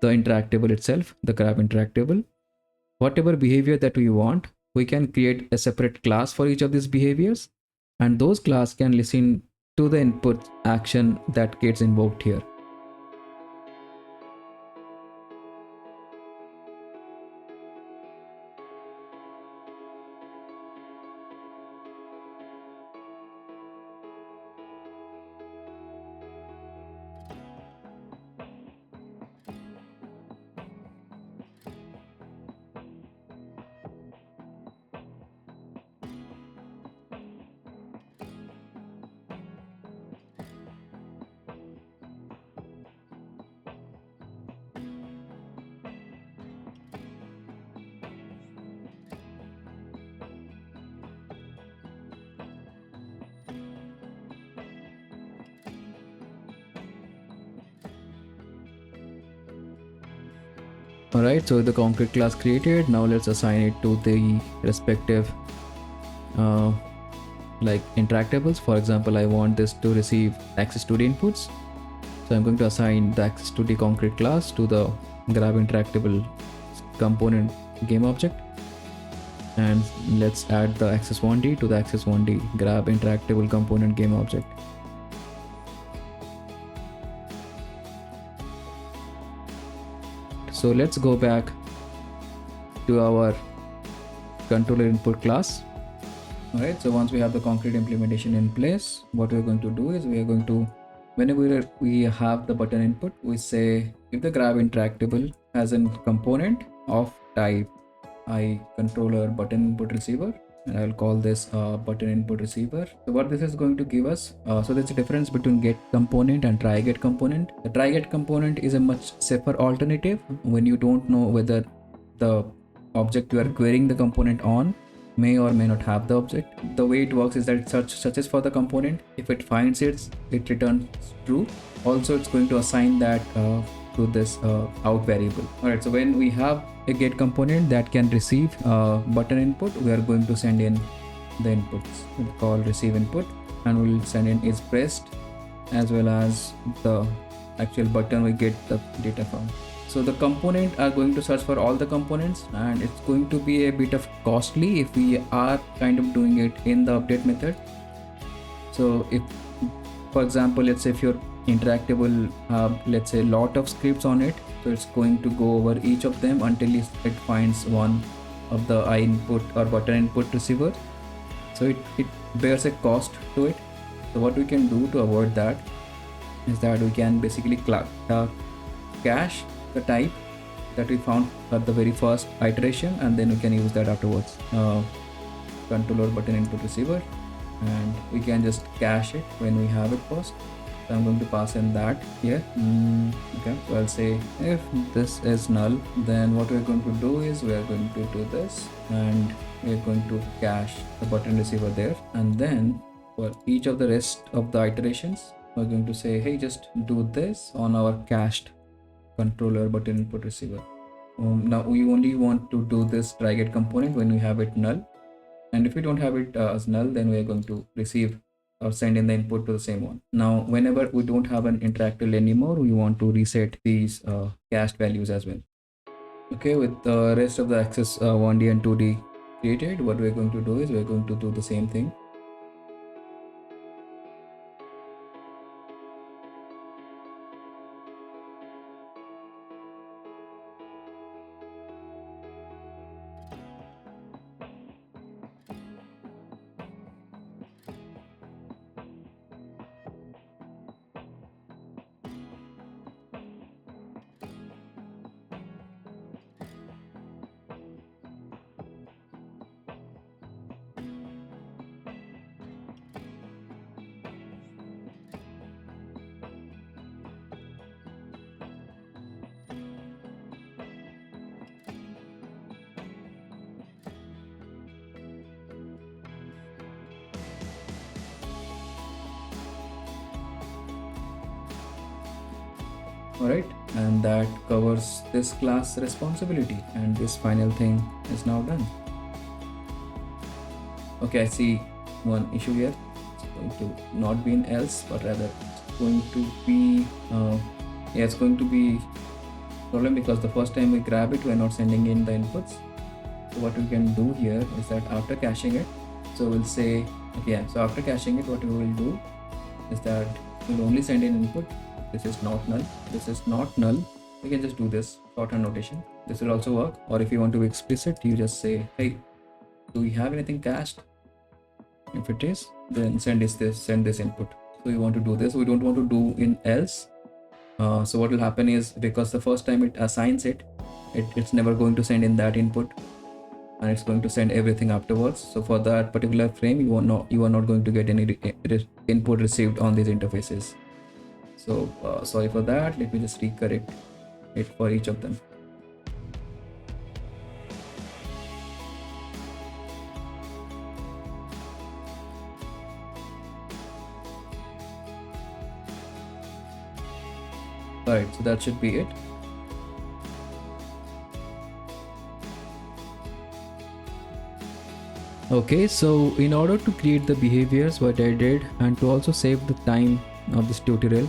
A: the interactable itself, the Grab Interactable. Whatever behavior that we want, we can create a separate class for each of these behaviors, and those class can listen to the input action that gets invoked here. Alright, so the concrete class created. Now let's assign it to the respective like interactables. For example, I want this to receive access to the inputs, so I'm going to assign the access to the concrete class to the Grab Interactable component game object, and let's add the access 1D to the access 1D Grab Interactable component game object. So let's go back to our controller input class. Alright, so once we have the concrete implementation in place, what we're going to do is we are going to, whenever we have the button input, we say if the Grab Interactable has a component of type controller button input receiver, and I'll call this button input receiver. So what this is going to give us, so there's a difference between get component and try get component. The try get component is a much safer alternative when you don't know whether the object you are querying the component on may or may not have the object. The way it works is that it searches for the component. If it finds it returns true. Also, it's going to assign that to this out variable. Alright, so when we have a get component that can receive button input, we are going to send in the inputs. We'll call receive input, and we'll send in is pressed as well as the actual button we get the data from. So the component are going to search for all the components, and it's going to be a bit of costly if we are kind of doing it in the update method. So if, for example, let's say if your interactable let's say a lot of scripts on it, so it's going to go over each of them until it finds one of the input or button input receiver. So it bears a cost to it. So what we can do to avoid that is that we can basically cache the type that we found at the very first iteration, and then we can use that afterwards. Controller button input receiver, and we can just cache it when we have it first. So I'm going to pass in that here. Okay, so I'll say if this is null, then what we're going to do is we are going to do this, and we're going to cache the button receiver there, and then for each of the rest of the iterations, we're going to say, hey, just do this on our cached controller button input receiver. Now we only want to do this try get component when we have it null, and if we don't have it as null, then we are going to receive or send in the input to the same one. Now whenever we don't have an interactable anymore, we want to reset these cached values as well. Okay, with the rest of the access 1D and 2D created, what we're going to do is we're going to do the same thing. Alright, and that covers this class responsibility, and this final thing is now done. Okay, I see one issue here. It's going to not be in else, but rather it's going to be it's going to be problem because the first time we grab it, we're not sending in the inputs. So what we can do here is that after caching it, so we'll say okay, so after caching it, what we will do is that we'll only send in input. This is not null, this is not null. We can just do this shorthand notation. This will also work. Or if you want to be explicit, you just say, hey, do we have anything cached? If it is, then send this input. So we want to do this. We don't want to do in else. So what will happen is, because the first time it assigns it's never going to send in that input, and it's going to send everything afterwards. So for that particular frame, you are not going to get any input received on these interfaces. So sorry for that. Let me just recorrect it for each of them. Alright, so that should be it. Okay, so in order to create the behaviors, what I did, and to also save the time of this tutorial,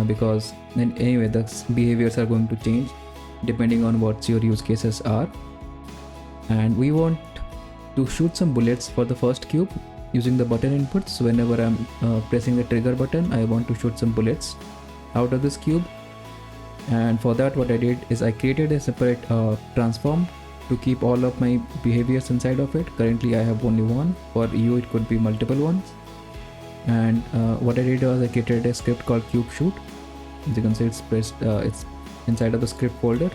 A: because then anyway the behaviors are going to change depending on what your use cases are, and we want to shoot some bullets for the first cube using the button inputs. So whenever I'm pressing the trigger button, I want to shoot some bullets out of this cube, and for that what I did is I created a separate transform to keep all of my behaviors inside of it. Currently I have only one. For you it could be multiple ones. And what I did was I created a script called cube shoot. As you can see, it's inside of the script folder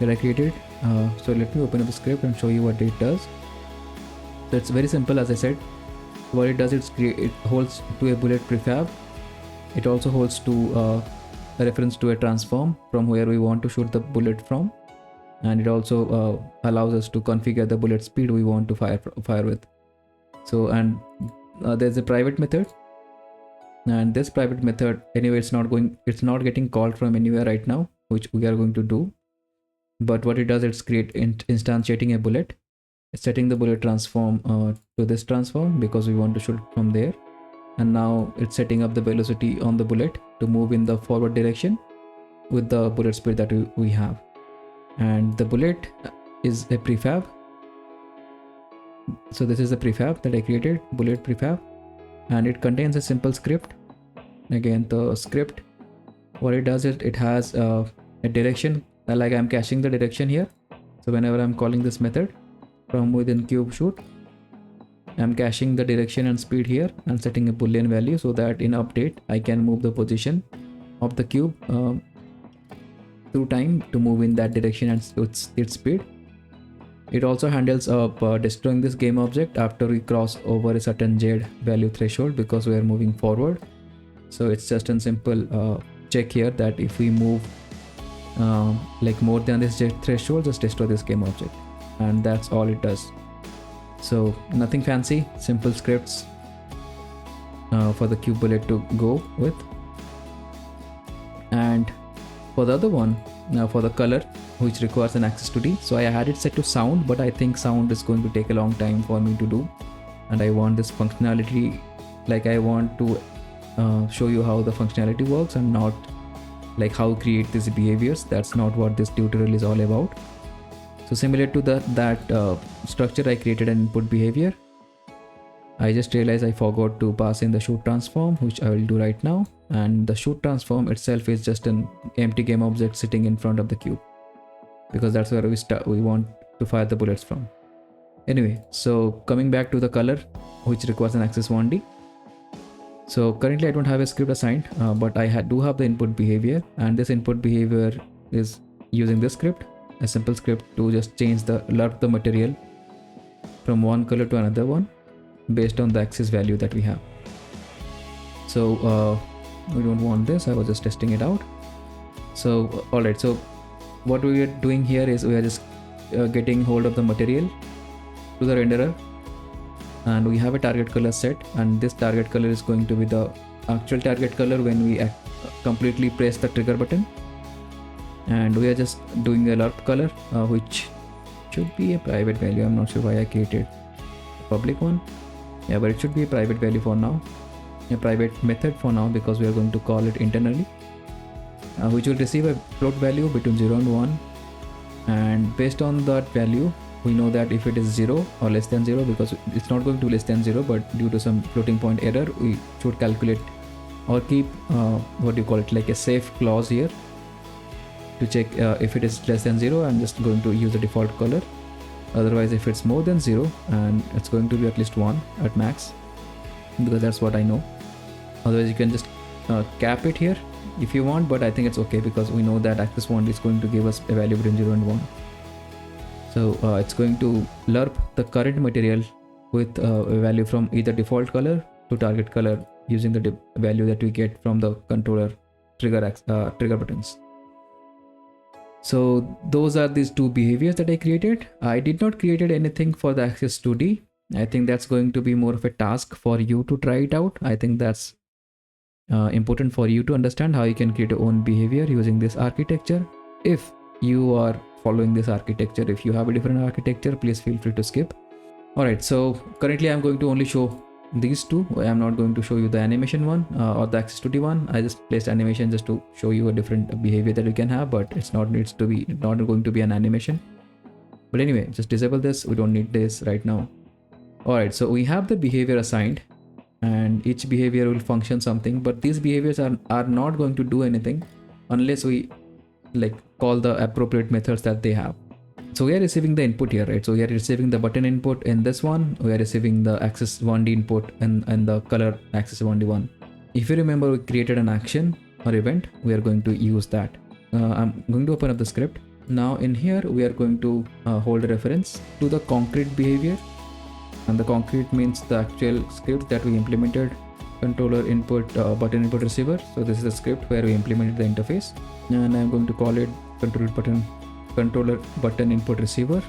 A: that I created. So let me open up the script and show you what it does. So it's very simple. As I said, what it does is it holds to a bullet prefab. It also holds to a reference to a transform from where we want to shoot the bullet from, and it also allows us to configure the bullet speed we want to fire with. So and there's a private method, and this private method anyway it's not getting called from anywhere right now, which we are going to do. But what it does, it's instantiating a bullet. It's setting the bullet transform to this transform because we want to shoot from there, and now it's setting up the velocity on the bullet to move in the forward direction with the bullet speed that we have. And the bullet is a prefab. So this is the prefab that I created, bullet prefab, and it contains a simple script. Again, the script, what it does is it has a direction, like I'm caching the direction here. So whenever I'm calling this method from within cube shoot, I'm caching the direction and speed here and setting a boolean value so that in update I can move the position of the cube through time to move in that direction and its speed. It also handles destroying this game object after we cross over a certain Z value threshold because we are moving forward. So it's just a simple check here that if we move like more than this Z threshold, just destroy this game object, and that's all it does. So nothing fancy, simple scripts for the cube bullet to go with. And for the other one, now for the color, which requires an access to D, so I had it set to sound, but I think sound is going to take a long time for me to do, and I want this functionality, like I want to show you how the functionality works and not like how create these behaviors. That's not what this tutorial is all about. So similar to that structure, I created an input behavior. I just realized I forgot to pass in the shoot transform, which I will do right now. And the shoot transform itself is just an empty game object sitting in front of the cube, because that's where we want to fire the bullets from. Anyway, so coming back to the color, which requires an axis 1D. So currently I don't have a script assigned, but I do have the input behavior, and this input behavior is using this script, a simple script to just change the LURP the material from one color to another one based on the axis value that we have. So we don't want this. I was just testing it out. So alright, so what we are doing here is we are just getting hold of the material to the renderer, and we have a target color set, and this target color is going to be the actual target color when we completely press the trigger button. And we are just doing a LURP color, which should be a private value. I'm not sure why I created a public one. Yeah, but it should be a private value for now, a private method for now, because we are going to call it internally, which will receive a float value between 0 and 1. And based on that value, we know that if it is 0 or less than 0, because it's not going to less than 0, but due to some floating point error, we should calculate or keep what do you call it, like a safe clause here to check if it is less than 0. I'm just going to use the default color. Otherwise, if it's more than 0, and it's going to be at least 1 at max, because that's what I know. Otherwise, you can just cap it here if you want, but I think it's okay because we know that axis 1 is going to give us a value between 0 and 1. So it's going to LURP the current material with a value from either default color to target color using the value that we get from the controller trigger buttons. So those are these two behaviors that I created. I did not create anything for the axis 2D. I think that's going to be more of a task for you to try it out. I think that's important for you to understand how you can create your own behavior using this architecture. If you are following this architecture, if you have a different architecture, please feel free to skip. Alright, so currently I'm going to only show these two. I'm not going to show you the animation one or the axis 2D one. I just placed animation just to show you a different behavior that you can have, but it's not going to be an animation. But anyway, just disable this. We don't need this right now. Alright, so we have the behavior assigned, and each behavior will function something, but these behaviors are not going to do anything unless we call the appropriate methods that they have. So we are receiving the input here, right? So we are receiving the button input in this one. We are receiving the axis 1D input and the color axis 1D one. If you remember, we created an action or event. We are going to use that. I'm going to open up the script. Now in here, we are going to hold a reference to the concrete behavior. And the concrete means the actual script that we implemented. Controller input, button input receiver. So this is the script where we implemented the interface. And I'm going to call it controller button input receiver,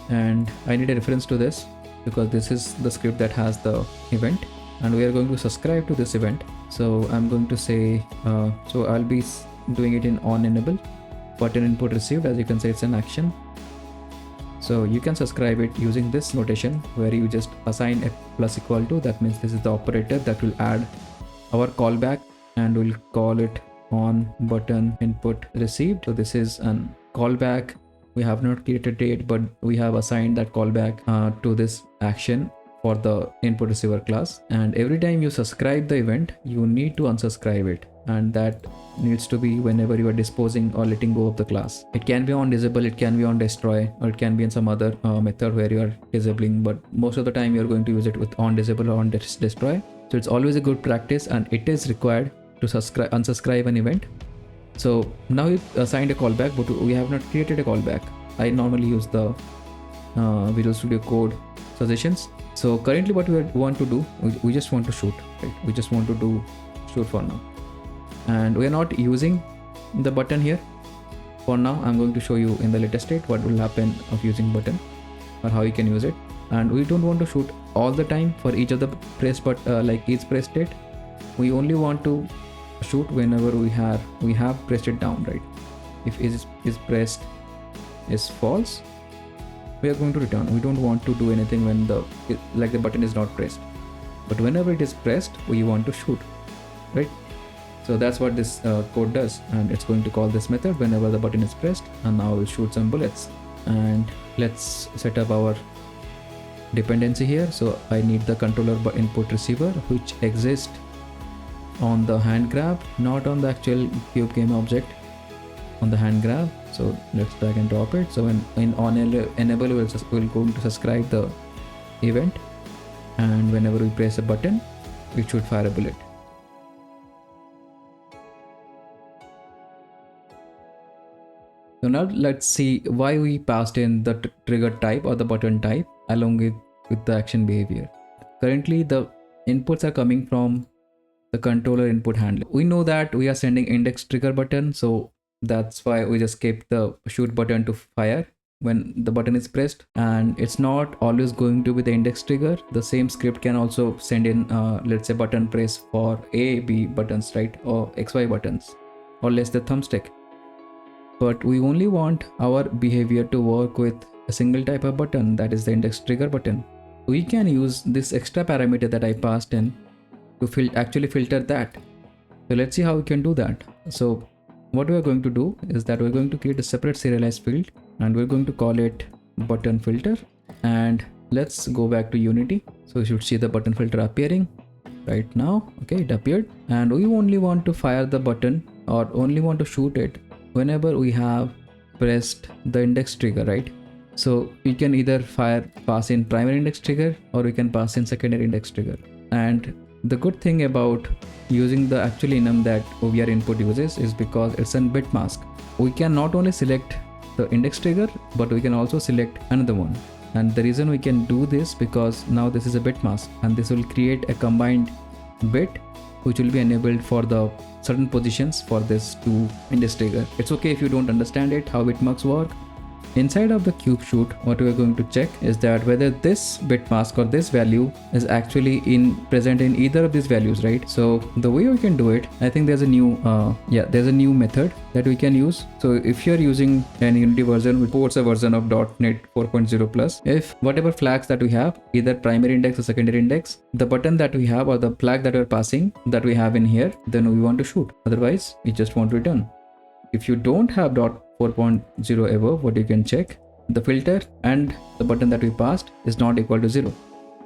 A: and I need a reference to this because this is the script that has the event, and we are going to subscribe to this event. So I'm going to say so I'll be doing it in on enable button input received. As you can say, it's an action, so you can subscribe it using this notation where you just assign a plus equal to. That means this is the operator that will add our callback, and we'll call it on button input received. So this is an callback. We have not created it, but we have assigned that callback to this action for the input receiver class. And every time you subscribe the event, you need to unsubscribe it, and that needs to be whenever you are disposing or letting go of the class. It can be on disable, it can be on destroy, or it can be in some other method where you are disabling, but most of the time you're going to use it with on disable or on destroy. So it's always a good practice, and it is required to unsubscribe an event. So now we assigned a callback, but we have not created a callback. I normally use the Visual Studio Code suggestions. So currently what we want to do, we just want to shoot, right? We just want to do shoot for now. And we are not using the button here for now. I'm going to show you in the later state what will happen of using button or how you can use it. And we don't want to shoot all the time for each of the press, but each press state. We only want to shoot whenever we have pressed it down, right? If is pressed is false, we are going to return. We don't want to do anything when the button is not pressed, but whenever it is pressed, we want to shoot, right? So that's what this code does, and it's going to call this method whenever the button is pressed, and now we'll shoot some bullets. And let's set up our dependency here. So I need the controller input receiver, which exists on the hand grab, not on the actual cube game object, on the hand grab. So let's drag and drop it. So in on enable, we'll going to subscribe the event, and whenever we press a button, it should fire a bullet. So now let's see why we passed in the trigger type or the button type along with the action behavior. Currently the inputs are coming from the controller input handler. We know that we are sending index trigger button, so that's why we just kept the shoot button to fire when the button is pressed, and it's not always going to be the index trigger. The same script can also send in let's say button press for A, B buttons, right, or XY buttons, or less the thumbstick. But we only want our behavior to work with a single type of button, that is the index trigger button. We can use this extra parameter that I passed in to actually filter that. So let's see how we can do that. So what we are going to do is that we're going to create a separate serialized field, and we're going to call it button filter. And let's go back to Unity. So you should see the button filter appearing right now. Okay, it appeared, and we only want to fire the button, or only want to shoot it whenever we have pressed the index trigger, right? So we can either pass in primary index trigger, or we can pass in secondary index trigger. And the good thing about using the actual enum that OVRInput uses is because it's a bit mask. We can not only select the index trigger, but we can also select another one. And the reason we can do this, because now this is a bit mask, and this will create a combined bit which will be enabled for the certain positions for this two index trigger. It's okay if you don't understand it, how bitmarks work. Inside of the cube shoot, what we are going to check is that whether this bit mask or this value is actually present in either of these values, right? So the way we can do it, I think there's a new there's a new method that we can use. So if you're using an Unity version which supports a version of .NET 4.0 plus, if whatever flags that we have, either primary index or secondary index, the button that we have or the flag that we're passing that we have in here, then we want to shoot. Otherwise, we just want to return. If you don't have .4.0 ever, what you can check, the filter and the button that we passed is not equal to 0.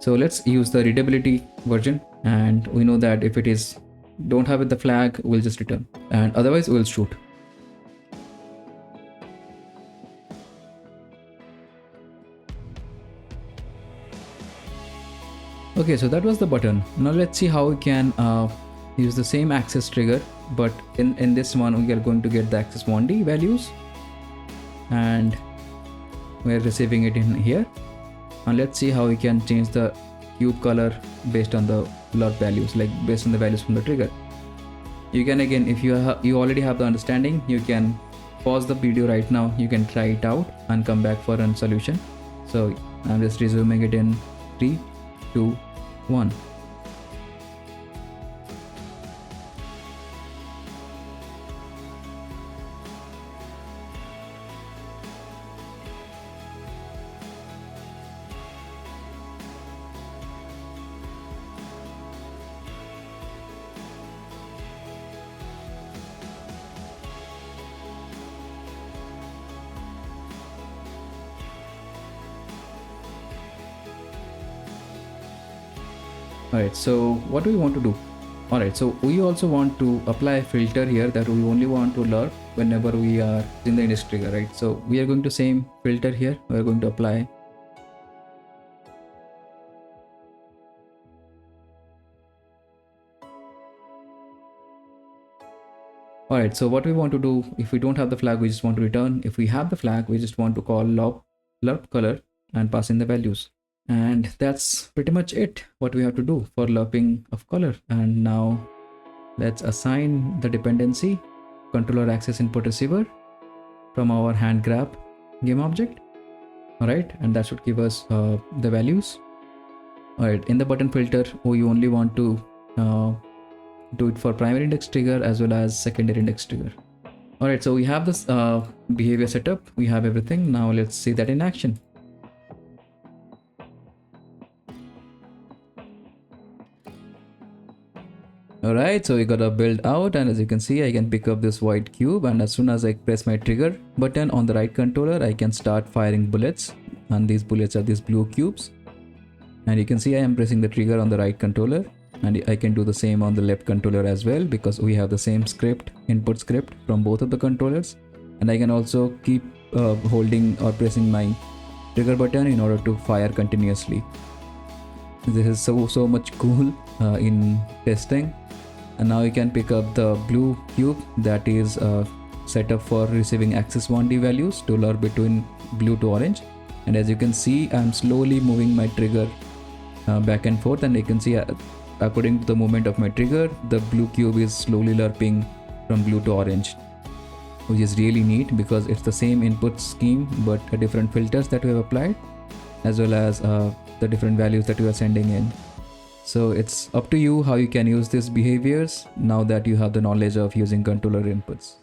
A: So let's use the readability version, and we know that if it is don't have it the flag, we'll just return, and otherwise we'll shoot. Okay, so that was the button. Now let's see how we can use the same access trigger, but in this one we are going to get the access 1D values, and we're receiving it in here. And let's see how we can change the cube color based on the LURP values, like based on the values from the trigger. You can, again, if you already have the understanding, you can pause the video right now, you can try it out and come back for a solution. So I'm just resuming it in 3, 2, 1. Alright, so what do we want to do? Alright, so we also want to apply a filter here that we only want to LURP whenever we are in the index trigger, right? So we are going to same filter here, we are going to apply. Alright, so what we want to do, if we don't have the flag, we just want to return. If we have the flag, we just want to call LURP color and pass in the values. And that's pretty much it, what we have to do for LURPing of color. And now let's assign the dependency controller access input receiver from our hand grab game object. Alright, and that should give us the values. Alright, in the button filter, we only want to do it for primary index trigger as well as secondary index trigger. Alright, so we have this behavior setup, we have everything. Now let's see that in action. Alright, so we got a build out, and as you can see, I can pick up this white cube, and as soon as I press my trigger button on the right controller, I can start firing bullets and these bullets are these blue cubes. And you can see I am pressing the trigger on the right controller, and I can do the same on the left controller as well, because we have the same script, input script from both of the controllers. And I can also keep holding or pressing my trigger button in order to fire continuously. This is so much cool in testing. And now you can pick up the blue cube that is set up for receiving axis 1D values to blur between blue to orange. And as you can see, I'm slowly moving my trigger back and forth, and you can see according to the movement of my trigger, the blue cube is slowly lerping from blue to orange, which is really neat because it's the same input scheme but different filters that we have applied, as well as the different values that we are sending in. So it's up to you how you can use these behaviors now that you have the knowledge of using controller inputs.